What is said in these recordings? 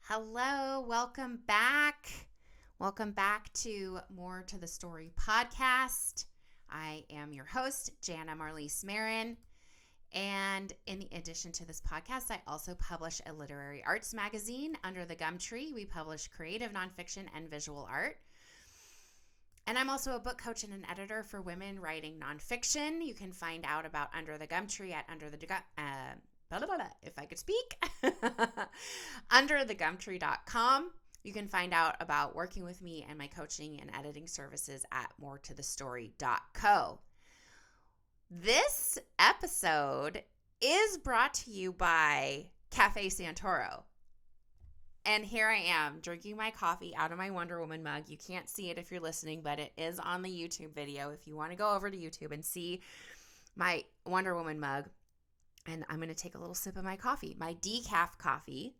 Hello, welcome back. Welcome back to More to the Story podcast. I am your host, Janna Maron. And in addition to this podcast, I also publish a literary arts magazine under the Gumtree. We publish creative nonfiction and visual art. And I'm also a book coach and an editor for women writing nonfiction. You can find out about Under the Gumtree at if I could speak, underthegumtree.com. You can find out about working with me and my coaching and editing services at moretothestory.co. This episode is brought to you by Cafe Santoro. And here I am drinking my coffee out of my Wonder Woman mug. You can't see it if you're listening, but it is on the YouTube video if you want to go over to YouTube and see my Wonder Woman mug. And I'm going to take a little sip of my coffee, my decaf coffee,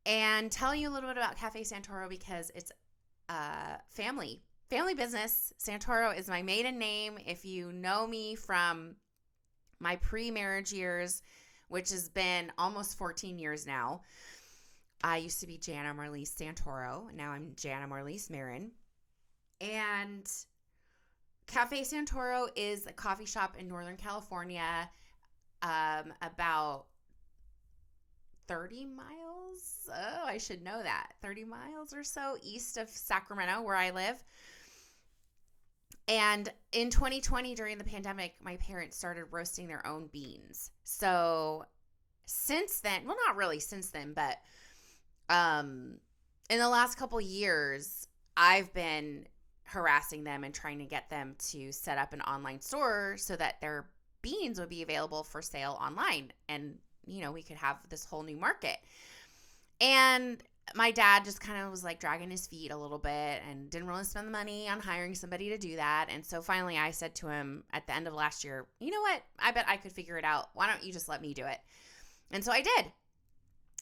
and tell you a little bit about Cafe Santoro because it's a family business. Santoro is my maiden name. If you know me from my pre-marriage years, which has been almost 14 years now, I used to be Janna Marlise Santoro. Now I'm Janna Marlise Maron. And Cafe Santoro is a coffee shop in Northern California, about 30 miles. Oh, I should know that. 30 miles or so east of Sacramento, where I live. And in 2020, during the pandemic, my parents started roasting their own beans. So since then, well, not really since then, but in the last couple years, I've been harassing them and trying to get them to set up an online store so that their beans would be available for sale online. And, you know, we could have this whole new market. And my dad just kind of was like dragging his feet a little bit and didn't really spend the money on hiring somebody to do that. And so finally I said to him at the end of last year, you know what? I bet I could figure it out. Why don't you just let me do it? And so I did.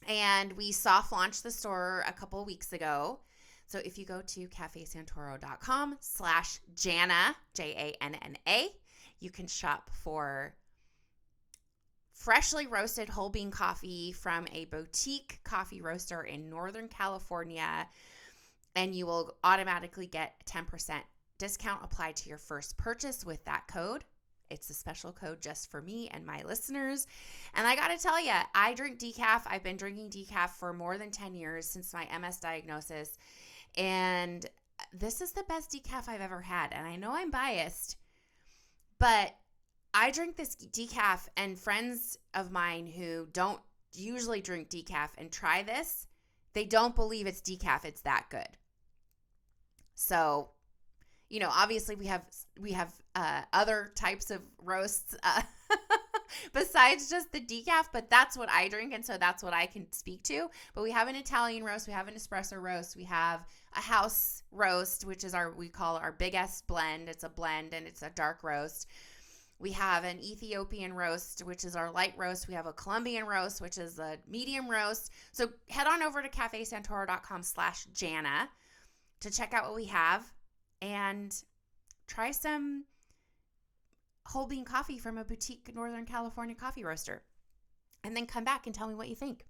And we soft launched the store a couple of weeks ago. So if you go to cafesantoro.com/Janna, Janna, you can shop for freshly roasted whole bean coffee from a boutique coffee roaster in Northern California, and you will automatically get a 10% discount applied to your first purchase with that code. It's a special code just for me and my listeners. And I got to tell you, I drink decaf. I've been drinking decaf for more than 10 years since my MS diagnosis. And this is the best decaf I've ever had. And I know I'm biased, but I drink this decaf, and friends of mine who don't usually drink decaf and try this, they don't believe it's decaf. It's that good. So, you know, obviously we have other types of roasts besides just the decaf, but that's what I drink, and so that's what I can speak to. But we have an Italian roast, we have an espresso roast, we have a house roast, which is we call our biggest blend. It's a blend and it's a dark roast. We have an Ethiopian roast, which is our light roast. We have a Colombian roast, which is a medium roast. So head on over to cafesantoro.com/Janna to check out what we have and try some whole bean coffee from a boutique Northern California coffee roaster. And then come back and tell me what you think.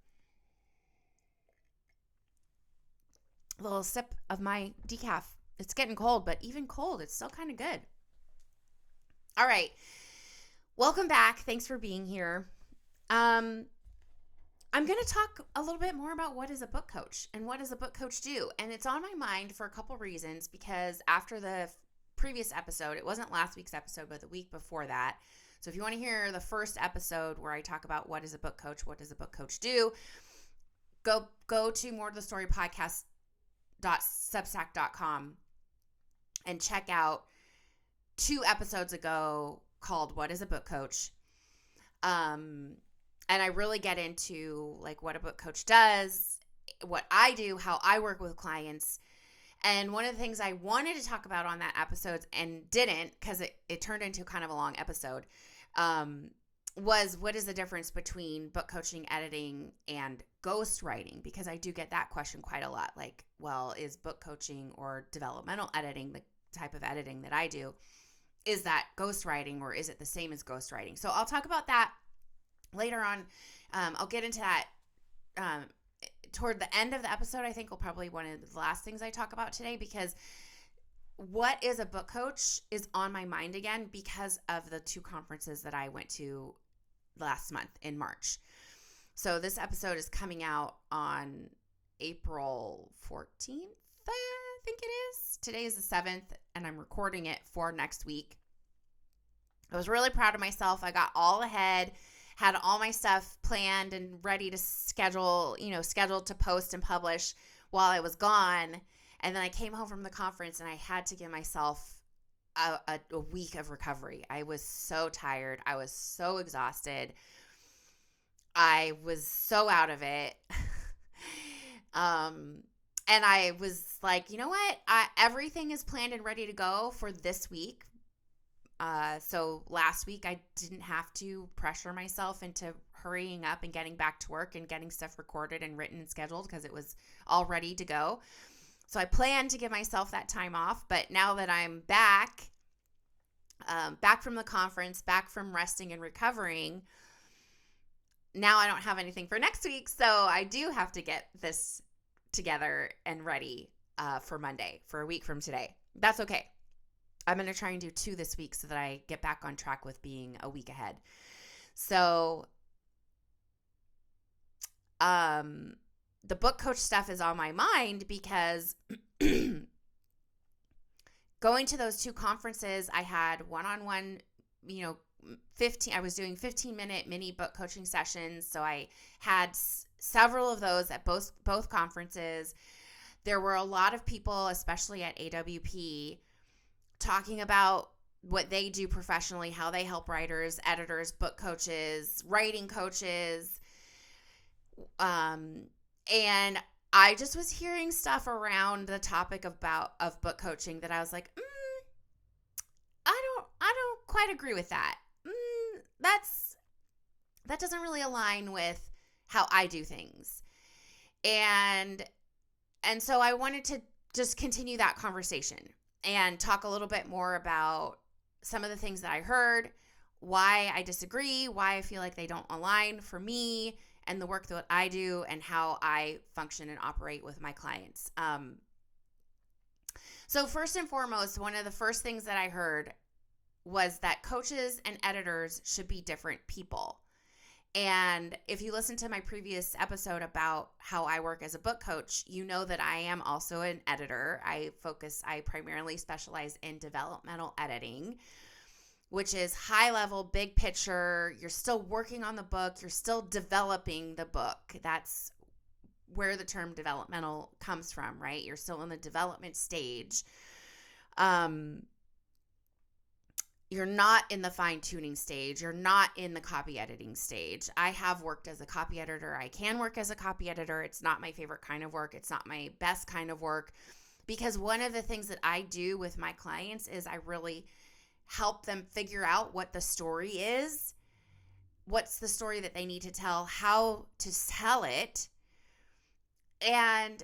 A little sip of my decaf. It's getting cold, but even cold, it's still kind of good. All right. Welcome back. Thanks for being here. I'm going to talk a little bit more about what is a book coach and what does a book coach do. And it's on my mind for a couple reasons, because after the previous episode, it wasn't last week's episode, but the week before that. So if you want to hear the first episode where I talk about what is a book coach, what does a book coach do, go to moretothestorypodcast.substack.com and check out 2 episodes ago called What is a Book Coach? And I really get into like what a book coach does, what I do, how I work with clients. And one of the things I wanted to talk about on that episode and didn't, because it turned into kind of a long episode, was what is the difference between book coaching, editing, and ghostwriting? Because I do get that question quite a lot. Like, well, is book coaching or developmental editing the type of editing that I do? Is that ghostwriting, or is it the same as ghostwriting? So I'll talk about that later on, I'll get into that toward the end of the episode. I think will probably one of the last things I talk about today, because what is a book coach is on my mind again because of the 2 conferences that I went to last month in March. So this episode is coming out on April 14th, I think it is. Today is the 7th, and I'm recording it for next week. I was really proud of myself. I got all ahead, had all my stuff planned and ready to scheduled to post and publish while I was gone. And then I came home from the conference and I had to give myself a week of recovery. I was so tired. I was so exhausted. I was so out of it. And I was like, you know what? Everything is planned and ready to go for this week. So last week I didn't have to pressure myself into hurrying up and getting back to work and getting stuff recorded and written and scheduled because it was all ready to go. So I planned to give myself that time off. But now that I'm back from the conference, back from resting and recovering, now I don't have anything for next week. So I do have to get this together and ready for Monday, for a week from today. That's okay. I'm going to try and do 2 this week so that I get back on track with being a week ahead. So the book coach stuff is on my mind because going to those 2 conferences, I had one-on-one, I was doing 15-minute mini book coaching sessions. So I had several of those at both conferences. There were a lot of people, especially at AWP, talking about what they do professionally, how they help writers, editors, book coaches, writing coaches. And I just was hearing stuff around the topic of book coaching that I was like, I don't quite agree with that. That doesn't really align with how I do things. And so I wanted to just continue that conversation and talk a little bit more about some of the things that I heard, why I disagree, why I feel like they don't align for me and the work that I do and how I function and operate with my clients. So first and foremost, one of the first things that I heard was that coaches and editors should be different people. And if you listen to my previous episode about how I work as a book coach, you know that I am also an editor. I primarily specialize in developmental editing, which is high level, big picture. You're still working on the book. You're still developing the book. That's where the term developmental comes from, right? You're still in the development stage. You're not in the fine-tuning stage. You're not in the copy editing stage. I have worked as a copy editor. I can work as a copy editor. It's not my favorite kind of work. It's not my best kind of work, because one of the things that I do with my clients is I really help them figure out what the story is, what's the story that they need to tell, how to tell it. And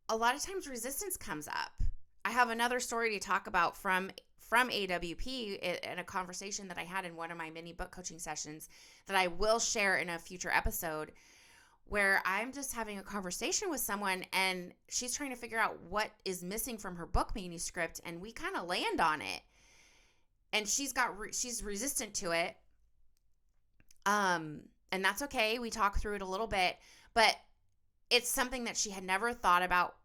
a lot of times resistance comes up. I have another story to talk about from AWP in a conversation that I had in one of my mini book coaching sessions that I will share in a future episode, where I'm just having a conversation with someone and she's trying to figure out what is missing from her book manuscript, and we kind of land on it. And she's resistant to it. And that's okay. We talk through it a little bit, but it's something that she had never thought about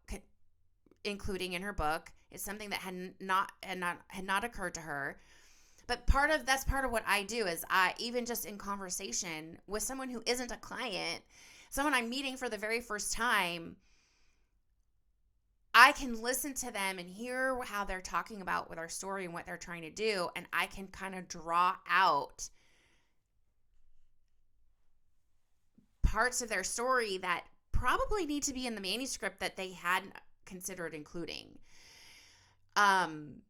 including in her book. It's something that had not occurred to her. But that's part of what I do is I, even just in conversation with someone who isn't a client, someone I'm meeting for the very first time, I can listen to them and hear how they're talking about with our story and what they're trying to do. And I can kind of draw out parts of their story that probably need to be in the manuscript that they hadn't considered including. And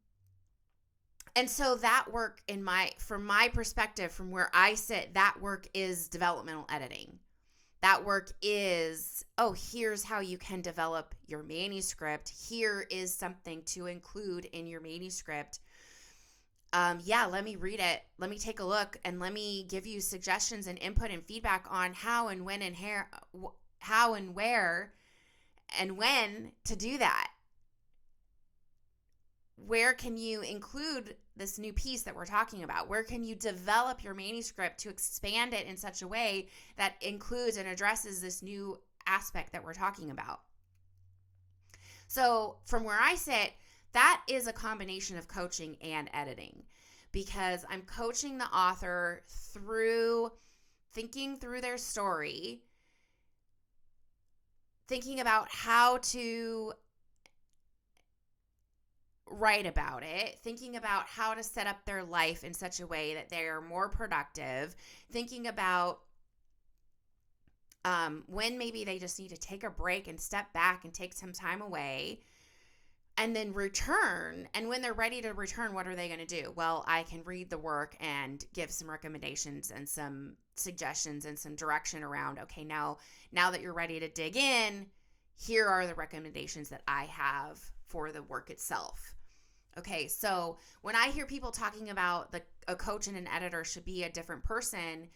so that work from my perspective, from where I sit, that work is developmental editing. That work is, here's how you can develop your manuscript. Here is something to include in your manuscript. yeah, let me read it. Let me take a look and let me give you suggestions and input and feedback on how and when and how and where and when to do that. Where can you include this new piece that we're talking about? Where can you develop your manuscript to expand it in such a way that includes and addresses this new aspect that we're talking about? So, from where I sit, that is a combination of coaching and editing, because I'm coaching the author through thinking through their story, thinking about how to write about it, thinking about how to set up their life in such a way that they are more productive, thinking about when maybe they just need to take a break and step back and take some time away and then return. And when they're ready to return, what are they going to do? Well, I can read the work and give some recommendations and some suggestions and some direction around, okay, now that you're ready to dig in, here are the recommendations that I have for the work itself. Okay, so when I hear people talking about a coach and an editor should be a different person,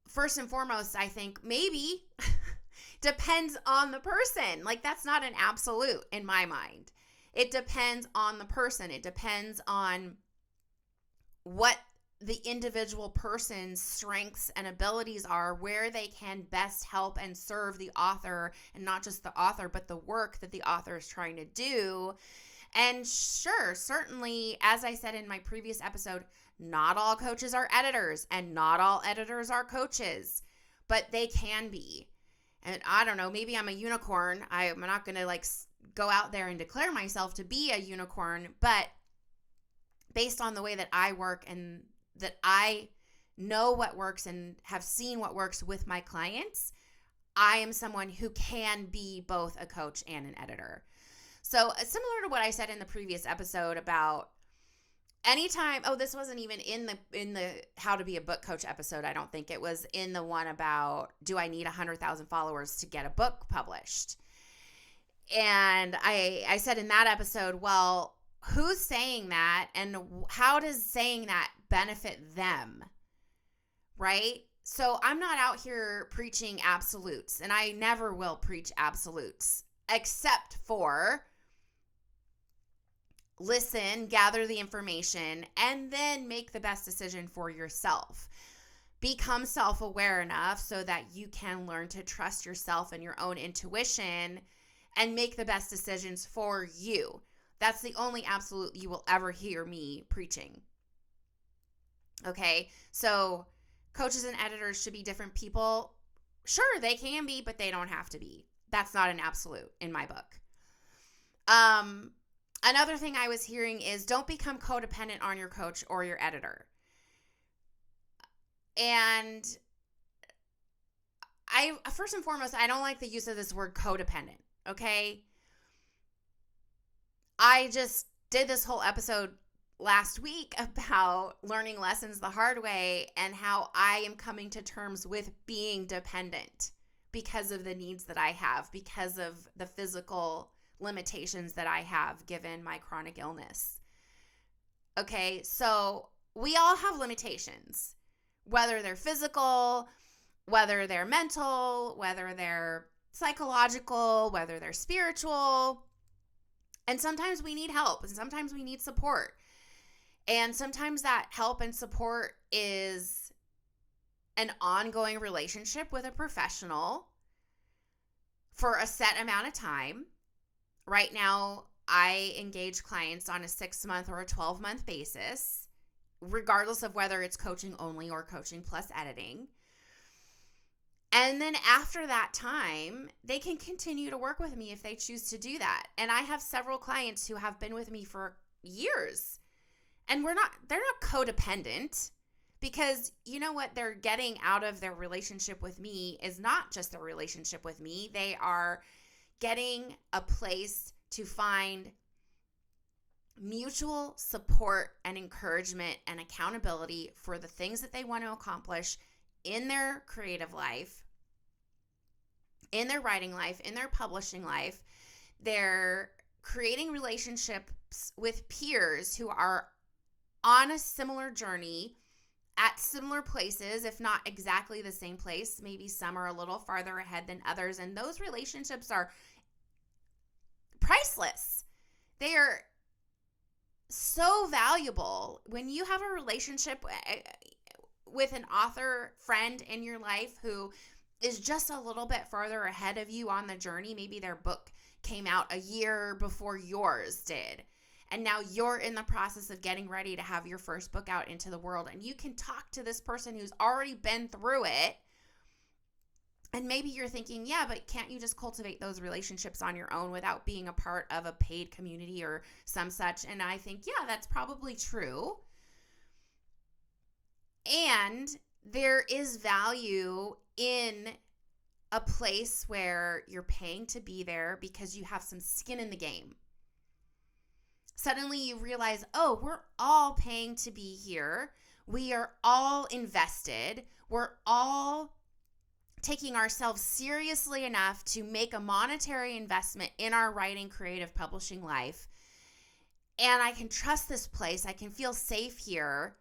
first and foremost, I think maybe depends on the person. Like, that's not an absolute in my mind. It depends on the person. It depends on what the individual person's strengths and abilities are, where they can best help and serve the author, and not just the author, but the work that the author is trying to do. And sure, certainly, as I said in my previous episode, not all coaches are editors and not all editors are coaches, but they can be. And I don't know, maybe I'm a unicorn. I'm not going to go out there and declare myself to be a unicorn, but based on the way that I work and that I know what works and have seen what works with my clients, I am someone who can be both a coach and an editor. So similar to what I said in the previous episode about anytime, this wasn't even in the how to be a book coach episode. I don't think it was in the one about, do I need 100,000 followers to get a book published? And I said in that episode, well, who's saying that and how does saying that benefit them? Right? So I'm not out here preaching absolutes, and I never will preach absolutes, except for listen, gather the information, and then make the best decision for yourself. Become self-aware enough so that you can learn to trust yourself and your own intuition and make the best decisions for you. That's the only absolute you will ever hear me preaching. Okay, so coaches and editors should be different people. Sure, they can be, but they don't have to be. That's not an absolute in my book. Another thing I was hearing is don't become codependent on your coach or your editor. And first and foremost, I don't like the use of this word codependent, okay? I just did this whole episode last week about learning lessons the hard way and how I am coming to terms with being dependent because of the needs that I have, because of the physical limitations that I have given my chronic illness. Okay, so we all have limitations, whether they're physical, whether they're mental, whether they're psychological, whether they're spiritual. And sometimes we need help, and sometimes we need support. And sometimes that help and support is an ongoing relationship with a professional for a set amount of time. Right now, I engage clients on a 6-month or a 12-month basis, regardless of whether it's coaching only or coaching plus editing. And then after that time, they can continue to work with me if they choose to do that. And I have several clients who have been with me for years. And they're not codependent, because you know what they're getting out of their relationship with me is not just their relationship with me. They are getting a place to find mutual support and encouragement and accountability for the things that they want to accomplish in their creative life, in their writing life, in their publishing life. They're creating relationship with peers who are on a similar journey at similar places, if not exactly the same place. Maybe some are a little farther ahead than others. And those relationships are priceless. They are so valuable. When you have a relationship with an author friend in your life who is just a little bit further ahead of you on the journey, maybe their book came out a year before yours did, and now you're in the process of getting ready to have your first book out into the world, and you can talk to this person who's already been through it. And maybe you're thinking, yeah, but can't you just cultivate those relationships on your own without being a part of a paid community or some such? And I think, yeah, that's probably true. And there is value in a place where you're paying to be there because you have some skin in the game. Suddenly you realize, oh, we're all paying to be here. We are all invested. We're all taking ourselves seriously enough to make a monetary investment in our writing, creative publishing life. And I can trust this place. I can feel safe here.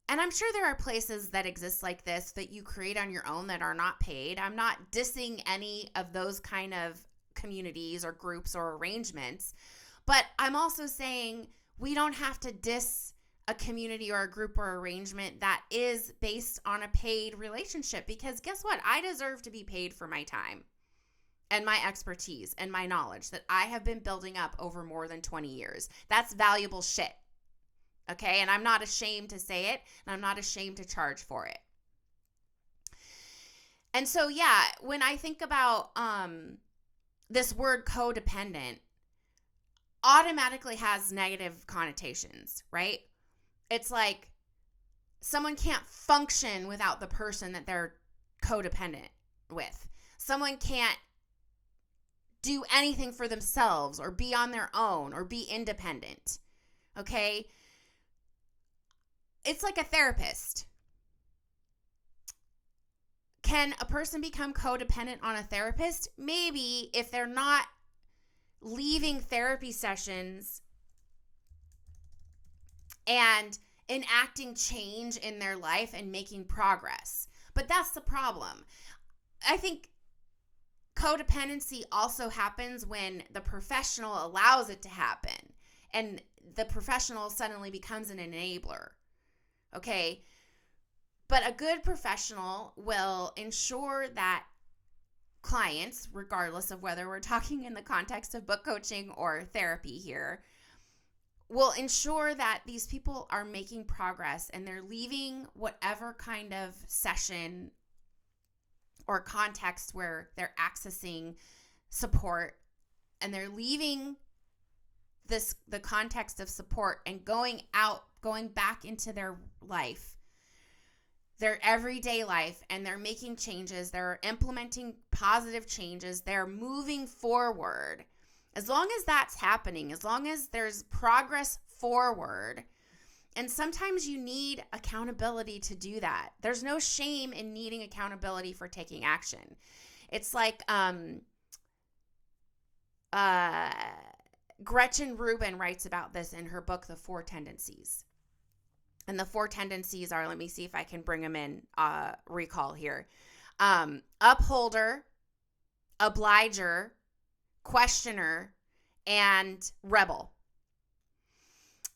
And I'm sure there are places that exist like this that you create on your own that are not paid. I'm not dissing any of those kind of communities or groups or arrangements. But I'm also saying we don't have to diss a community or a group or arrangement that is based on a paid relationship, because guess what? I deserve to be paid for my time and my expertise and my knowledge that I have been building up over more than 20 years. That's valuable shit. Okay? And I'm not ashamed to say it, and I'm not ashamed to charge for it. And so, yeah, when I think about this word codependent, automatically has negative connotations, right? It's like someone can't function without the person that they're codependent with. Someone can't do anything for themselves or be on their own or be independent, okay? It's like a therapist. Can a person become codependent on a therapist? Maybe, if they're not leaving therapy sessions and enacting change in their life and making progress. But that's the problem. I think codependency also happens when the professional allows it to happen and the professional suddenly becomes an enabler. Okay? But a good professional will ensure that clients, regardless of whether we're talking in the context of book coaching or therapy here, will ensure that these people are making progress and they're leaving whatever kind of session or context where they're accessing support, and they're leaving the context of support and going back into their life, their everyday life, and they're making changes. They're implementing positive changes. They're moving forward. As long as that's happening, as long as there's progress forward, and sometimes you need accountability to do that. There's no shame in needing accountability for taking action. It's like Gretchen Rubin writes about this in her book, The Four Tendencies. And the four tendencies are, let me see if I can bring them in recall here. Upholder, obliger, questioner, and rebel.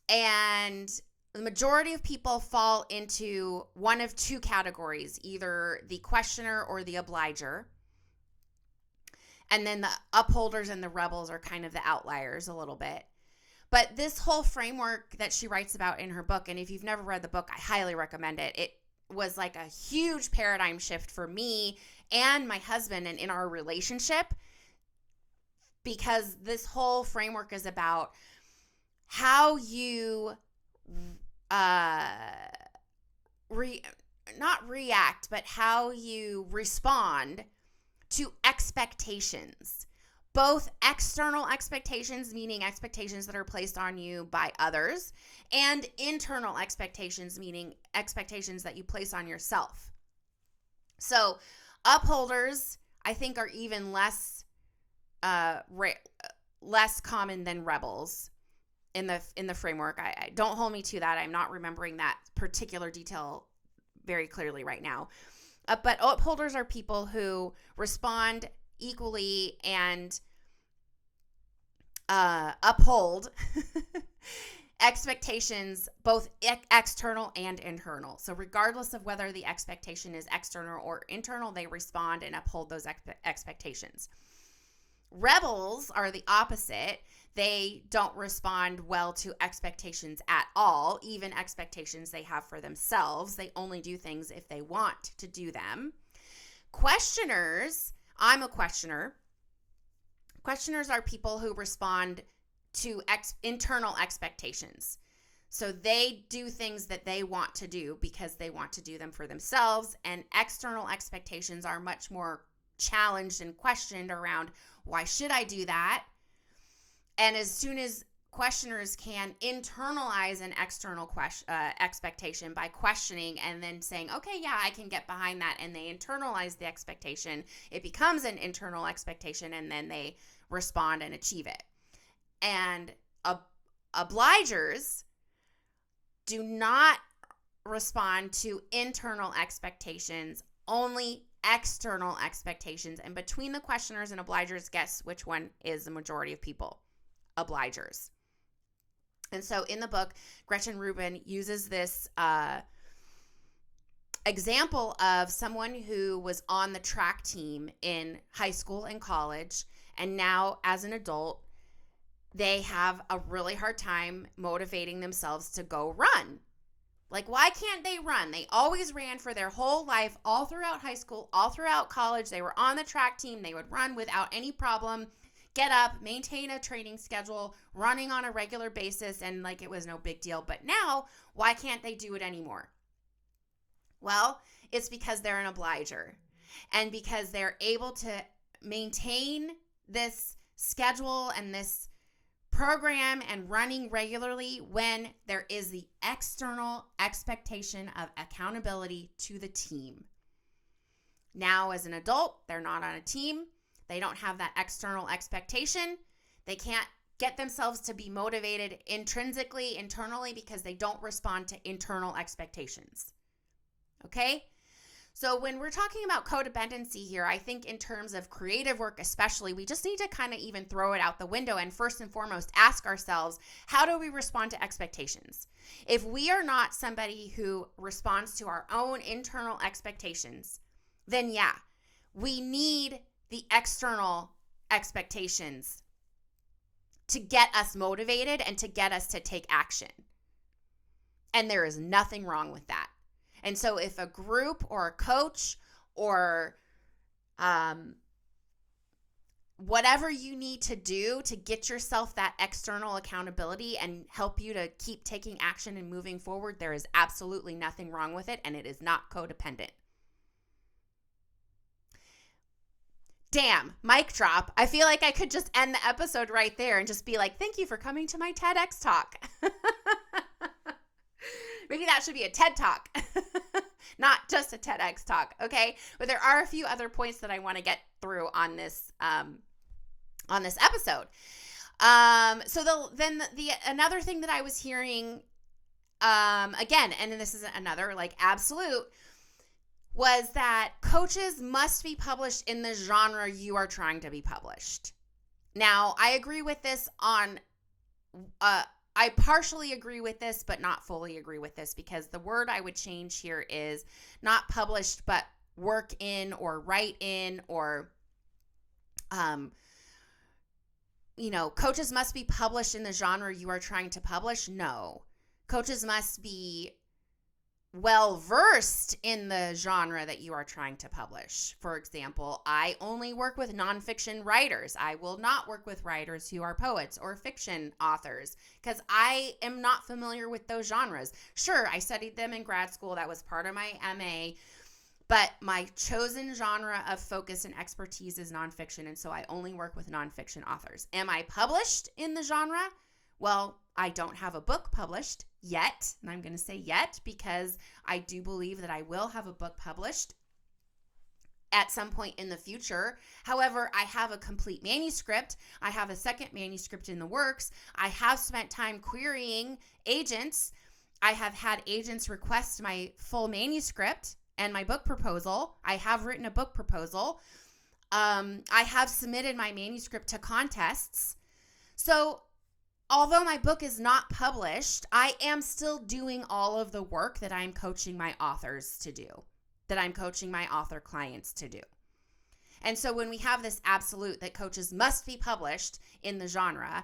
And the majority of people fall into one of two categories, either the questioner or the obliger. And then the upholders and the rebels are kind of the outliers a little bit. But this whole framework that she writes about in her book, and if you've never read the book, I highly recommend it. It was like a huge paradigm shift for me and my husband and in our relationship, because this whole framework is about how you not react, but how you respond to expectations. Both external expectations, meaning expectations that are placed on you by others, and internal expectations, meaning expectations that you place on yourself. So upholders, I think, are even less common than rebels. in the framework. I don't hold me to that. I'm not remembering that particular detail very clearly right now. But upholders are people who respond equally and uphold expectations, both external and internal. So regardless of whether the expectation is external or internal, they respond and uphold those expectations. Rebels are the opposite. They don't respond well to expectations at all, even expectations they have for themselves. They only do things if they want to do them. Questioners, I'm a questioner. Questioners are people who respond to internal expectations. So they do things that they want to do because they want to do them for themselves, and external expectations are much more challenged and questioned around, why should I do that? And as soon as questioners can internalize an external expectation by questioning and then saying, okay, yeah, I can get behind that, and they internalize the expectation, it becomes an internal expectation, and then they respond and achieve it. And obligers do not respond to internal expectations, only external expectations. And between the questioners and obligers, guess which one is the majority of people? Obligers. And so in the book, Gretchen Rubin uses this example of someone who was on the track team in high school and college, and now as an adult, they have a really hard time motivating themselves to go run. Like, why can't they run? They always ran for their whole life, all throughout high school, all throughout college. They were on the track team. They would run without any problem, get up, maintain a training schedule, running on a regular basis, and like it was no big deal. But now, why can't they do it anymore? Well, it's because they're an obliger, and because they're able to maintain this schedule and this program and running regularly when there is the external expectation of accountability to the team. Now, as an adult, they're not on a team. They don't have that external expectation. They can't get themselves to be motivated intrinsically, internally, because they don't respond to internal expectations. Okay? So when we're talking about codependency here, I think in terms of creative work especially, we just need to kind of even throw it out the window and first and foremost ask ourselves, how do we respond to expectations? If we are not somebody who responds to our own internal expectations, then yeah, we need the external expectations to get us motivated and to get us to take action. And there is nothing wrong with that. And so if a group or a coach or whatever you need to do to get yourself that external accountability and help you to keep taking action and moving forward, there is absolutely nothing wrong with it, and it is not codependent. Damn, mic drop. I feel like I could just end the episode right there and just be like, thank you for coming to my TEDx talk. Maybe that should be a TED Talk, not just a TEDx talk, okay? But there are a few other points that I want to get through on this episode. So another thing that I was hearing, again, and this is another like absolute, was that coaches must be published in the genre you are trying to be published. Now, I agree with this on I partially agree with this, but not fully agree with this, because the word I would change here is not published, but work in or write in, or, coaches must be published in the genre you are trying to publish. No, coaches must be well-versed in the genre that you are trying to publish. For example, I only work with nonfiction writers. I will not work with writers who are poets or fiction authors because I am not familiar with those genres. Sure, I studied them in grad school. That was part of my MA. But my chosen genre of focus and expertise is nonfiction, and so I only work with nonfiction authors. Am I published in the genre? Well, I don't have a book published yet, and I'm going to say yet because I do believe that I will have a book published at some point in the future. However, I have a complete manuscript. I have a second manuscript in the works. I have spent time querying agents. I have had agents request my full manuscript and my book proposal. I have written a book proposal. I have submitted my manuscript to contests. So although my book is not published, I am still doing all of the work that I'm coaching my authors to do, that I'm coaching my author clients to do. And so when we have this absolute that coaches must be published in the genre,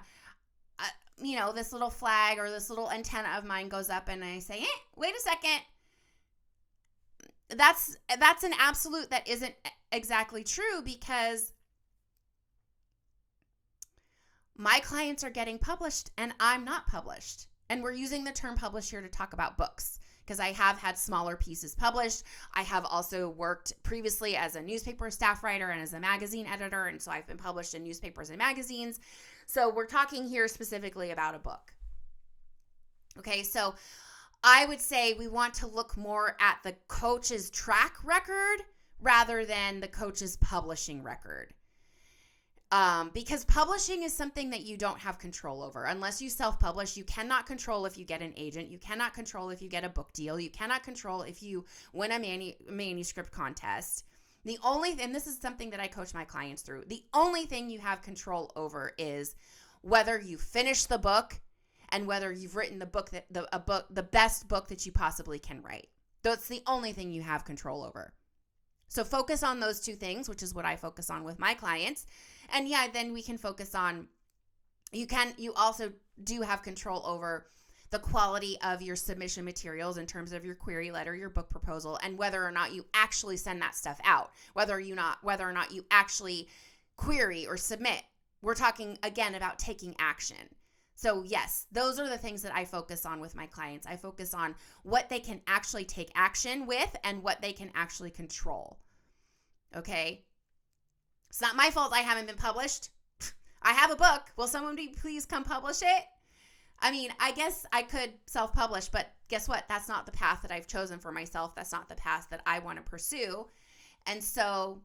this little flag or this little antenna of mine goes up and I say, wait a second. That's an absolute that isn't exactly true, because my clients are getting published and I'm not published. And we're using the term published here to talk about books, because I have had smaller pieces published. I have also worked previously as a newspaper staff writer and as a magazine editor, and so I've been published in newspapers and magazines. So we're talking here specifically about a book. Okay, so I would say we want to look more at the coach's track record rather than the coach's publishing record. Because publishing is something that you don't have control over. Unless you self-publish, you cannot control if you get an agent. You cannot control if you get a book deal. You cannot control if you win a manuscript contest. And this is something that I coach my clients through, the only thing you have control over is whether you finish the book and whether you've written the best book that you possibly can write. That's the only thing you have control over. So focus on those two things, which is what I focus on with my clients. And then we can focus on, you also do have control over the quality of your submission materials in terms of your query letter, your book proposal, and whether or not you actually send that stuff out, whether or not you actually query or submit. We're talking again about taking action. So yes, those are the things that I focus on with my clients. I focus on what they can actually take action with and what they can actually control. Okay? It's not my fault I haven't been published. I have a book. Will someone please come publish it? I mean, I guess I could self-publish, but guess what? That's not the path that I've chosen for myself. That's not the path that I want to pursue. And so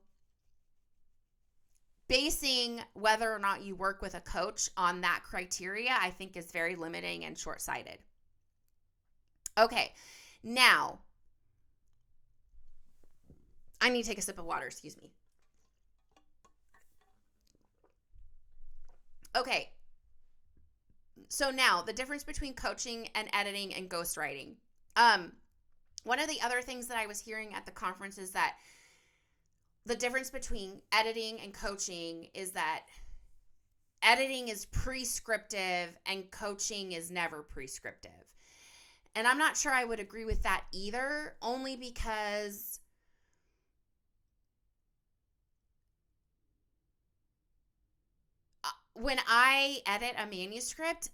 basing whether or not you work with a coach on that criteria, I think is very limiting and short-sighted. Okay, now I need to take a sip of water, excuse me. Okay, so now the difference between coaching and editing and ghostwriting. One of the other things that I was hearing at the conference is that the difference between editing and coaching is that editing is prescriptive and coaching is never prescriptive. And I'm not sure I would agree with that either, only because when I edit a manuscript,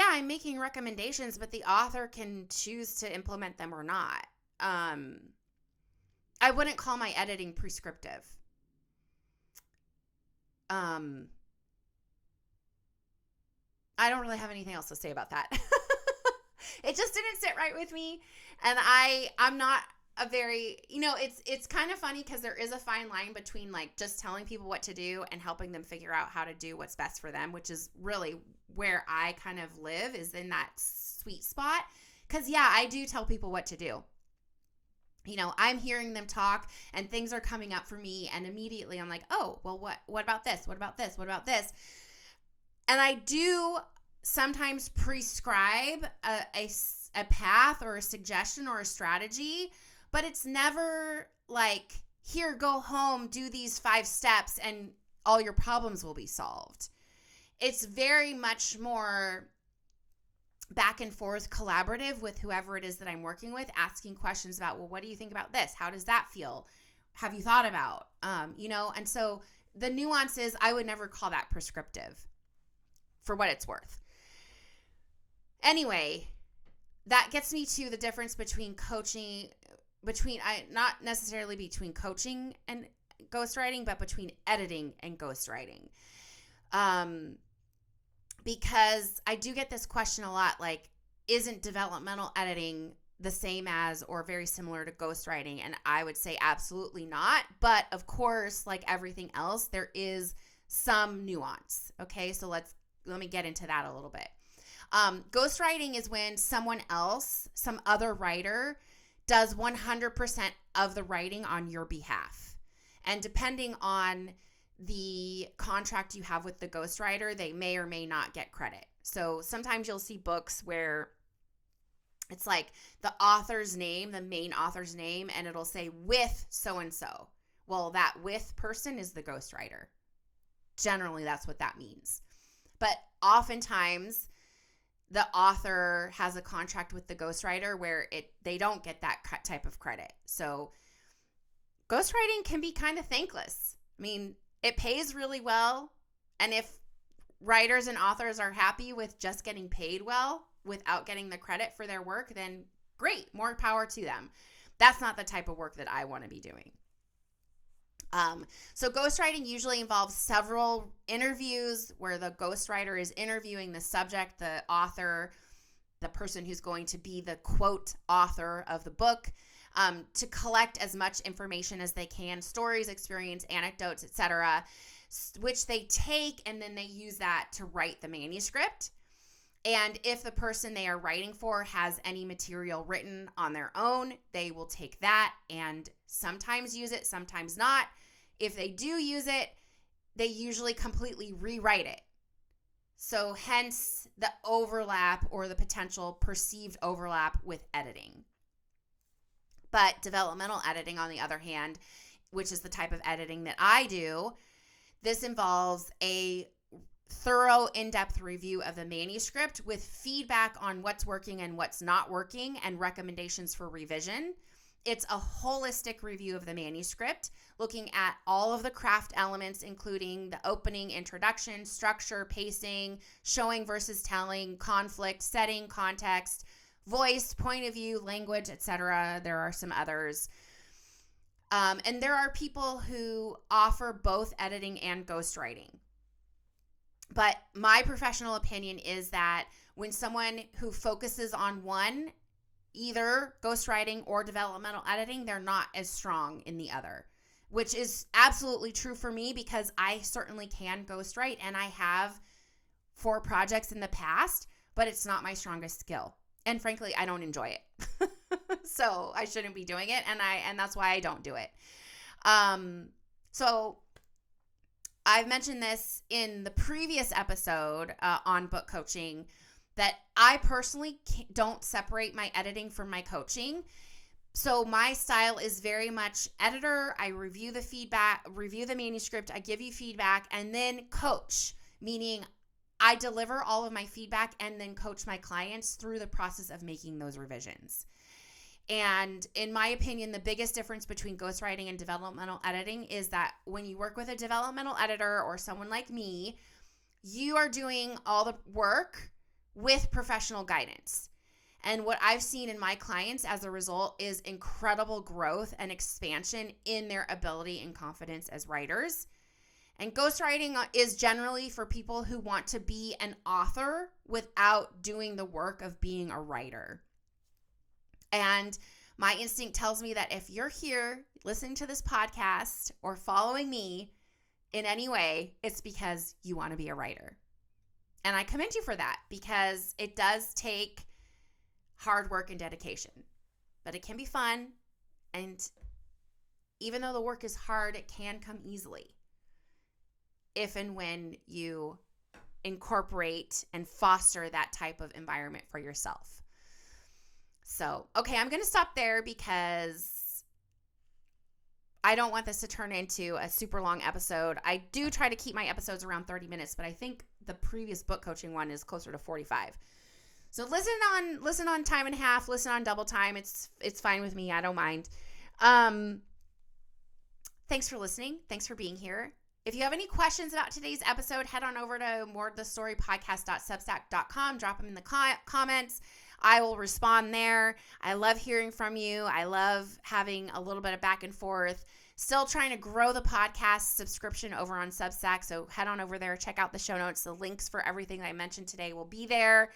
I'm making recommendations, but the author can choose to implement them or not. I wouldn't call my editing prescriptive. I don't really have anything else to say about that. It just didn't sit right with me. And I'm not a very, it's kind of funny because there is a fine line between like just telling people what to do and helping them figure out how to do what's best for them, which is really where I kind of live, is in that sweet spot. Because I do tell people what to do. I'm hearing them talk and things are coming up for me, and immediately I'm like, oh, well, what about this? What about this? What about this? And I do sometimes prescribe a path or a suggestion or a strategy, but it's never like, here, go home, do these 5 steps and all your problems will be solved. It's very much more back and forth collaborative with whoever it is that I'm working with, asking questions about, well, what do you think about this? How does that feel? Have you thought about, and so the nuances, I would never call that prescriptive for what it's worth. Anyway, that gets me to the difference between not necessarily between coaching and ghostwriting, but between editing and ghostwriting. Because I do get this question a lot, like, isn't developmental editing the same as or very similar to ghostwriting? And I would say absolutely not. But of course, like everything else, there is some nuance. Okay, so let me get into that a little bit. Ghostwriting is when someone else, some other writer, does 100% of the writing on your behalf. And depending on the contract you have with the ghostwriter, they may or may not get credit. So sometimes you'll see books where it's like the author's name, the main author's name, and it'll say with so-and-so. Well, that with person is the ghostwriter. Generally, that's what that means. But oftentimes, the author has a contract with the ghostwriter where they don't get that type of credit. So ghostwriting can be kind of thankless. I mean, it pays really well. And if writers and authors are happy with just getting paid well without getting the credit for their work, then great, more power to them. That's not the type of work that I want to be doing. So ghostwriting usually involves several interviews where the ghostwriter is interviewing the subject, the author, the person who's going to be the quote author of the book, to collect as much information as they can, stories, experience, anecdotes, etc., which they take and then they use that to write the manuscript. And if the person they are writing for has any material written on their own, they will take that and sometimes use it, sometimes not. If they do use it, they usually completely rewrite it. So hence the overlap or the potential perceived overlap with editing. But developmental editing, on the other hand, which is the type of editing that I do, this involves a thorough, in-depth review of the manuscript with feedback on what's working and what's not working and recommendations for revision. It's a holistic review of the manuscript, looking at all of the craft elements, including the opening, introduction, structure, pacing, showing versus telling, conflict, setting, context, voice, point of view, language, etc. There are some others. And there are people who offer both editing and ghostwriting. But my professional opinion is that when someone who focuses on one, either ghostwriting or developmental editing, they're not as strong in the other, which is absolutely true for me because I certainly can ghostwrite and I have for projects in the past, but it's not my strongest skill. And frankly, I don't enjoy it. So I shouldn't be doing it. And that's why I don't do it. So I've mentioned this in the previous episode on book coaching, that I personally don't separate my editing from my coaching. So my style is very much editor. I review the feedback, review the manuscript, I give you feedback, and then coach, meaning I deliver all of my feedback and then coach my clients through the process of making those revisions. And in my opinion, the biggest difference between ghostwriting and developmental editing is that when you work with a developmental editor or someone like me, you are doing all the work with professional guidance. And what I've seen in my clients as a result is incredible growth and expansion in their ability and confidence as writers. And ghostwriting is generally for people who want to be an author without doing the work of being a writer. And my instinct tells me that if you're here listening to this podcast or following me in any way, it's because you want to be a writer. And I commend you for that because it does take hard work and dedication, but it can be fun. And even though the work is hard, it can come easily if and when you incorporate and foster that type of environment for yourself. So, okay, I'm going to stop there because I don't want this to turn into a super long episode. I do try to keep my episodes around 30 minutes, but I think the previous book coaching one is closer to 45. So listen on time and a half, listen on double time. It's fine with me. I don't mind. Thanks for listening. Thanks for being here. If you have any questions about today's episode, head on over to morethestorypodcast.substack.com. Drop them in the comments. I will respond there. I love hearing from you. I love having a little bit of back and forth. Still trying to grow the podcast subscription over on Substack. So head on over there. Check out the show notes. The links for everything that I mentioned today will be there.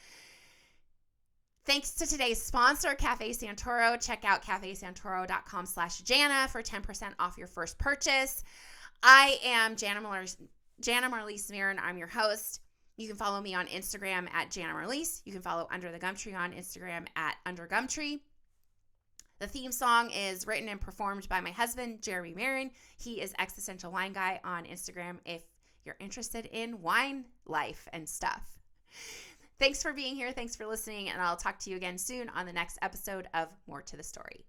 Thanks to today's sponsor, Cafe Santoro. Check out cafesantoro.com/Janna for 10% off your first purchase. I am Janna Marlise Maron. I'm your host. You can follow me on Instagram at Janna Marlise. You can follow Under the Gumtree on Instagram at Under Gumtree. The theme song is written and performed by my husband, Jeremy Maron. He is Existential Wine Guy on Instagram if you're interested in wine life and stuff. Thanks for being here. Thanks for listening. And I'll talk to you again soon on the next episode of More to the Story.